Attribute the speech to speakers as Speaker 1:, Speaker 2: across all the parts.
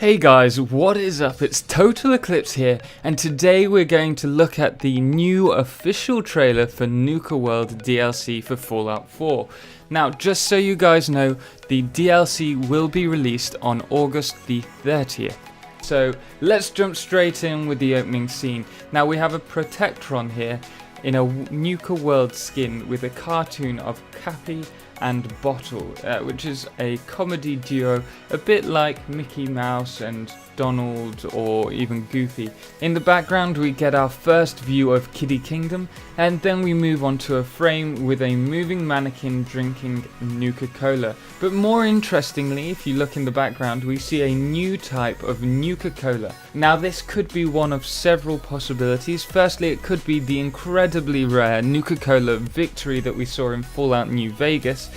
Speaker 1: Hey guys, what is up? It's Totalxclipse here, and today we're going to look at the new official trailer for Nukaworld DLC for Fallout 4. Now, just so you guys know, the DLC will be released on August the 30th. So let's jump straight in with the opening scene. Now we have a Protectron here in a Nukaworld skin with a cartoon of Cappy and Bottle, which is a comedy duo, a bit like Mickey Mouse and Donald or even Goofy. In the background we get our first view of Kiddie Kingdom, and then we move on to a frame with a moving mannequin drinking Nuka-Cola. But more interestingly, if you look in the background, we see a new type of Nuka-Cola. Now this could be one of several possibilities. Firstly, it could be the incredibly rare Nuka-Cola Victory that we saw in Fallout New Vegas.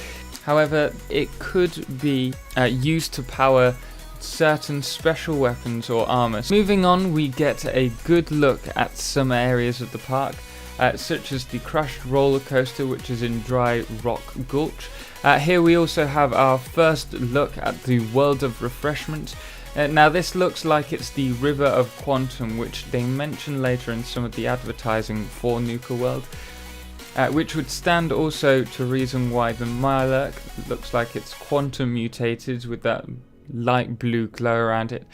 Speaker 1: However, it could be used to power certain special weapons or armor. Moving on, we get a good look at some areas of the park, such as the crashed roller coaster, which is in Dry Rock Gulch. Here we also have our first look at the World of Refreshment. Now this looks like it's the River of Quantum, which they mention later in some of the advertising for Nukaworld. Which would stand also to reason why the Mirelurk looks like it's quantum mutated with that light blue glow around it,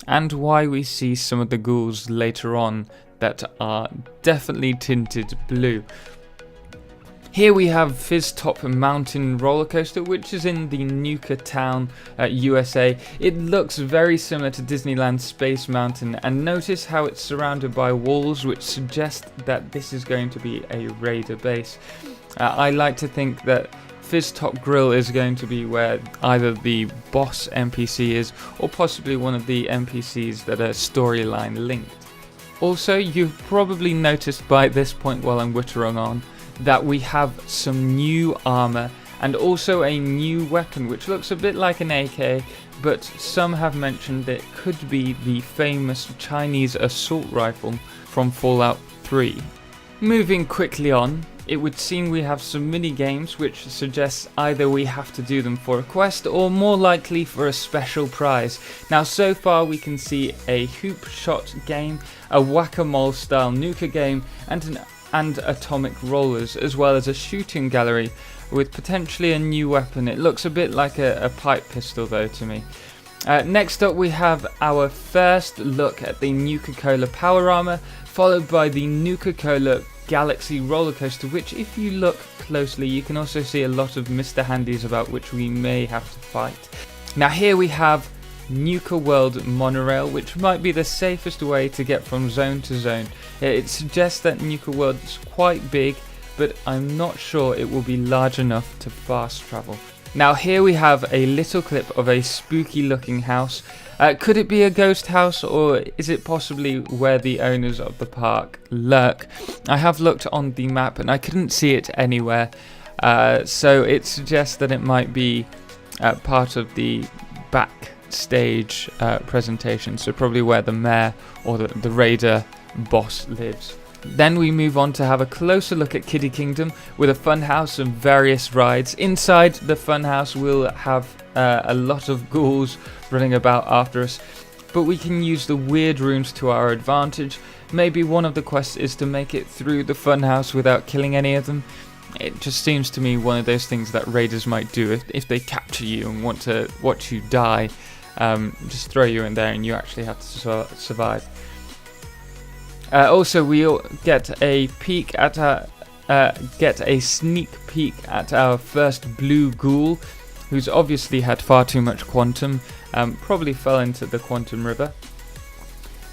Speaker 1: and why we see some of the ghouls later on that are definitely tinted blue. Here we have Fizz Top Mountain Roller Coaster, which is in the Nuka Town, USA. It looks very similar to Disneyland Space Mountain, and notice how it's surrounded by walls, which suggest that this is going to be a raider base. I like to think that Fizz Top Grill is going to be where either the boss NPC is, or possibly one of the NPCs that are storyline linked. Also, you've probably noticed by this point while I'm whittering on, that we have some new armor and also a new weapon which looks a bit like an AK, but some have mentioned that it could be the famous Chinese assault rifle from Fallout 3. Moving quickly on, it would seem we have some mini games which suggests either we have to do them for a quest or more likely for a special prize. Now so far we can see a hoop shot game, a whack-a-mole style Nuka game, and atomic rollers, as well as a shooting gallery with potentially a new weapon. It looks a bit like a pipe pistol though to me. Next up we have our first look at the Nuka-Cola power armor, followed by the Nuka-Cola Galaxy roller coaster, which if you look closely you can also see a lot of Mr. Handies about which we may have to fight. Now here we have Nukaworld monorail, which might be the safest way to get from zone to zone. It suggests that Nukaworld is quite big, but I'm not sure it will be large enough to fast travel. Now here we have a little clip of a spooky looking house. Could it be a ghost house, or is it possibly where the owners of the park lurk? I have looked on the map and I couldn't see it anywhere, so it suggests that it might be part of the backstage presentation, so probably where the mayor or the raider boss lives. Then we move on to have a closer look at Kiddie Kingdom with a funhouse and various rides. Inside the funhouse we'll have a lot of ghouls running about after us, but we can use the weird rooms to our advantage. Maybe one of the quests is to make it through the funhouse without killing any of them. It just seems to me one of those things that raiders might do if they capture you and want to watch you die. Just throw you in there and you actually have to survive. Also, we'll get a sneak peek at our first blue ghoul, who's obviously had far too much quantum, probably fell into the quantum river.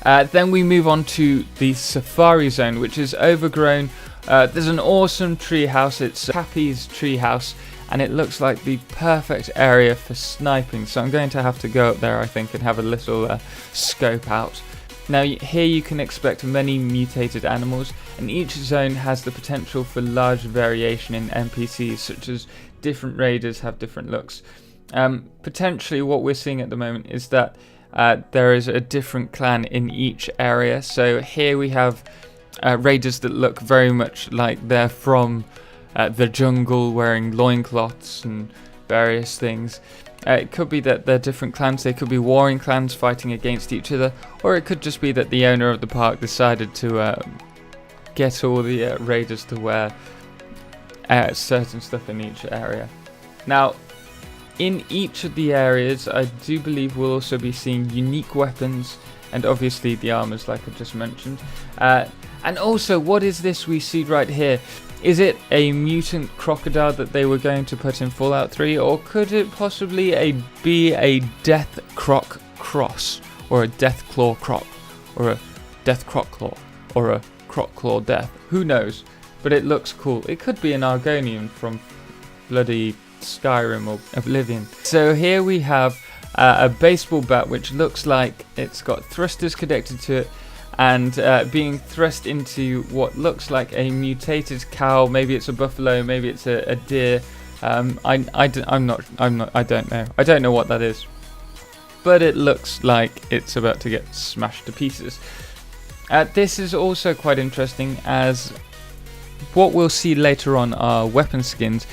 Speaker 1: Then we move on to the safari zone, which is overgrown. There's an awesome treehouse. It's Happy's treehouse, and it looks like the perfect area for sniping. So I'm going to have to go up there, I think, and have a little scope out. Now here you can expect many mutated animals, and each zone has the potential for large variation in NPCs, such as different raiders have different looks. Potentially what we're seeing at the moment is that there is a different clan in each area. So here we have raiders that look very much like they're from the jungle, wearing loincloths and various things. It could be that they're different clans, they could be warring clans fighting against each other, or it could just be that the owner of the park decided to get all the raiders to wear certain stuff in each area. Now, in each of the areas, I do believe we'll also be seeing unique weapons, and obviously the armors like I just mentioned. And also, what is this we see right here? Is it a mutant crocodile that they were going to put in Fallout 3, or could it possibly be a death croc cross, or a death claw croc, or a death croc claw, or a croc claw death? Who knows? But it looks cool. It could be an Argonian from bloody Skyrim or Oblivion. So here we have a baseball bat which looks like it's got thrusters connected to it, and being thrust into what looks like a mutated cow. Maybe it's a buffalo, maybe it's a deer. I don't know. I don't know what that is, but it looks like it's about to get smashed to pieces. This is also quite interesting, as what we'll see later on are weapon skins.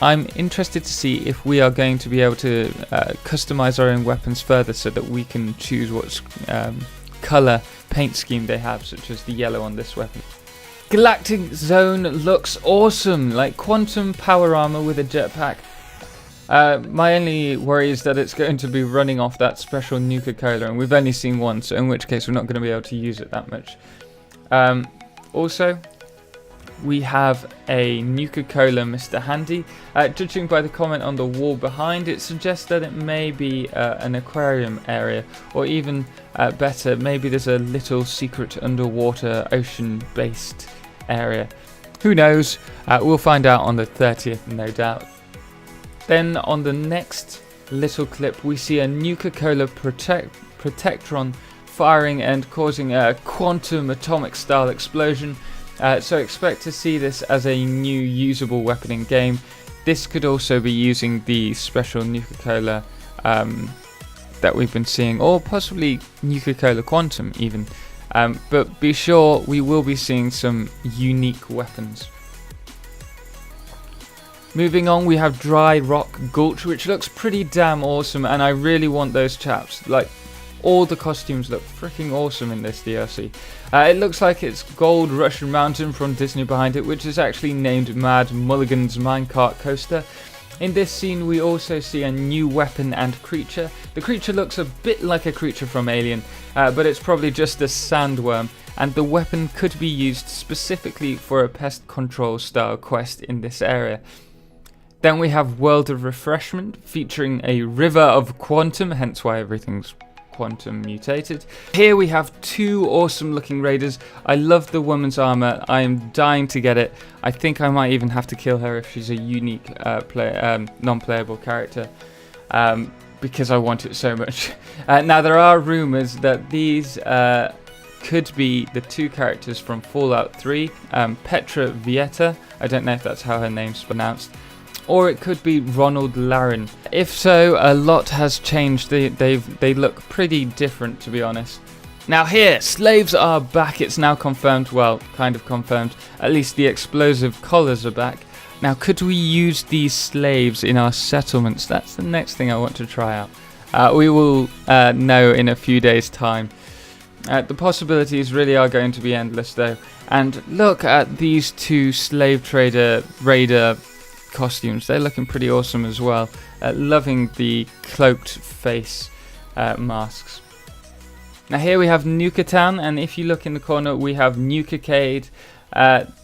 Speaker 1: I'm interested to see if we are going to be able to customize our own weapons further, so that we can choose what color paint scheme they have, such as the yellow on this weapon. Galactic Zone looks awesome, like quantum power armor with a jetpack. My only worry is that it's going to be running off that special Nuka-Cola, and we've only seen one, so in which case we're not going to be able to use it that much. Also, we have a Nuka-Cola Mr. Handy. Judging by the comment on the wall behind, it suggests that it may be an aquarium area, or even better, maybe there's a little secret underwater ocean-based area. Who knows? We'll find out on the 30th, no doubt. Then on the next little clip, we see a Nuka-Cola Protectron firing and causing a quantum atomic style explosion. So expect to see this as a new usable weapon in game. This could also be using the special Nuka-Cola that we've been seeing, or possibly Nuka-Cola Quantum even. But be sure we will be seeing some unique weapons. Moving on, we have Dry Rock Gulch, which looks pretty damn awesome, and I really want those chaps. Like, all the costumes look freaking awesome in this DLC. It looks like it's Gold Rush Mountain from Disney behind it, which is actually named Mad Mulligan's Minecart Coaster. In this scene, we also see a new weapon and creature. The creature looks a bit like a creature from Alien, but it's probably just a sandworm, and the weapon could be used specifically for a pest control style quest in this area. Then we have World of Refreshment, featuring a river of quantum, hence why everything's quantum mutated. Here we have two awesome looking raiders. I love the woman's armor. I am dying to get it. I think I might even have to kill her if she's a unique non-playable character, because I want it so much. Now there are rumors that these could be the two characters from Fallout 3, Petra Vieta. I don't know if that's how her name's pronounced. Or it could be Ronald Larin. If so, a lot has changed. They look pretty different, to be honest. Now here, slaves are back. It's now confirmed. Well, kind of confirmed. At least the explosive collars are back. Now, could we use these slaves in our settlements? That's the next thing I want to try out. We will know in a few days' time. The possibilities really are going to be endless, though. And look at these two slave trader raider costumes. They're looking pretty awesome as well. Loving the cloaked face masks. Now here we have Nuka Town, and if you look in the corner we have Nukacade.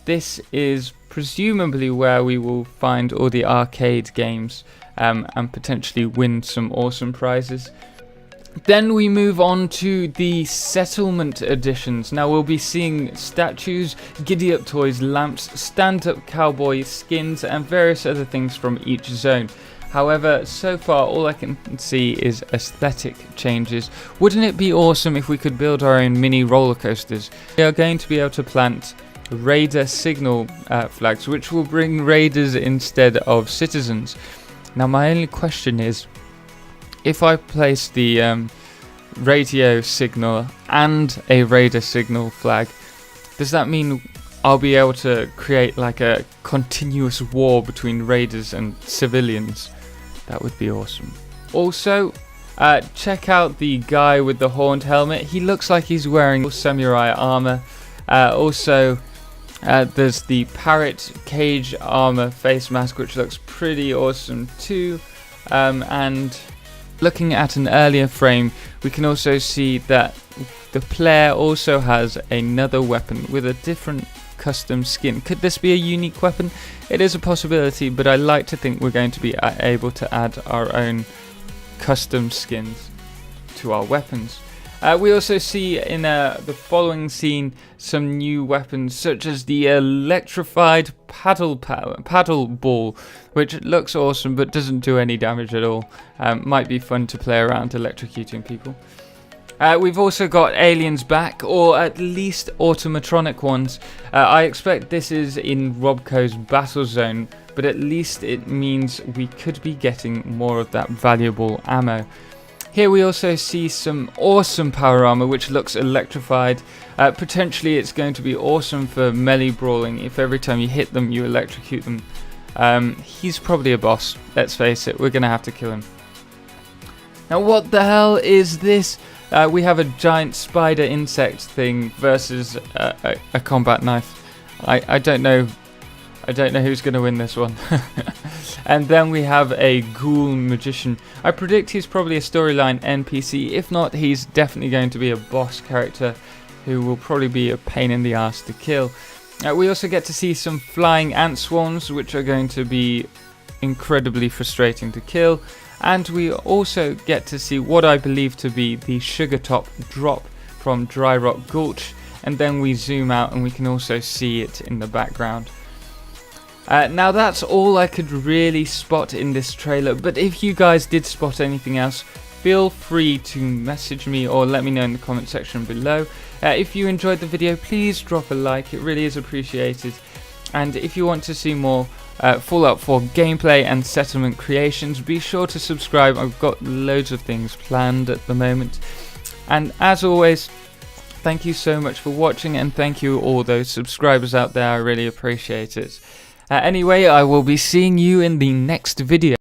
Speaker 1: This is presumably where we will find all the arcade games and potentially win some awesome prizes. Then we move on to the settlement editions. Now we'll be seeing statues, giddy up toys, lamps, stand up cowboy skins, and various other things from each zone. However, so far all I can see is aesthetic changes. Wouldn't it be awesome if we could build our own mini roller coasters? We are going to be able to plant raider signal flags, which will bring raiders instead of citizens. Now my only question is, if I place the radio signal and a raider signal flag, does that mean I'll be able to create like a continuous war between raiders and civilians? That would be awesome. Also, check out the guy with the horned helmet. He looks like he's wearing samurai armor. Also, there's the parrot cage armor face mask, which looks pretty awesome too. And looking at an earlier frame, we can also see that the player also has another weapon with a different custom skin. Could this be a unique weapon? It is a possibility, but I like to think we're going to be able to add our own custom skins to our weapons. We also see in the following scene some new weapons, such as the electrified paddle ball, which looks awesome but doesn't do any damage at all. Might be fun to play around electrocuting people. We've also got aliens back, or at least automatronic ones. I expect this is in Robco's battle zone, but at least it means we could be getting more of that valuable ammo. Here we also see some awesome power armor, which looks electrified. Potentially it's going to be awesome for melee brawling if every time you hit them you electrocute them. He's probably a boss, let's face it, we're going to have to kill him. Now what the hell is this? We have a giant spider insect thing versus a combat knife. I don't know who's going to win this one. And then we have a ghoul magician. I predict he's probably a storyline NPC. If not, he's definitely going to be a boss character who will probably be a pain in the ass to kill. We also get to see some flying ant swarms, which are going to be incredibly frustrating to kill. And we also get to see what I believe to be the sugar top drop from Dry Rock Gulch. And then we zoom out and we can also see it in the background. Now that's all I could really spot in this trailer, but if you guys did spot anything else, feel free to message me or let me know in the comment section below. If you enjoyed the video, please drop a like, it really is appreciated. And if you want to see more Fallout 4 gameplay and settlement creations, be sure to subscribe. I've got loads of things planned at the moment. And as always, thank you so much for watching, and thank you all those subscribers out there, I really appreciate it. Anyway, I will be seeing you in the next video.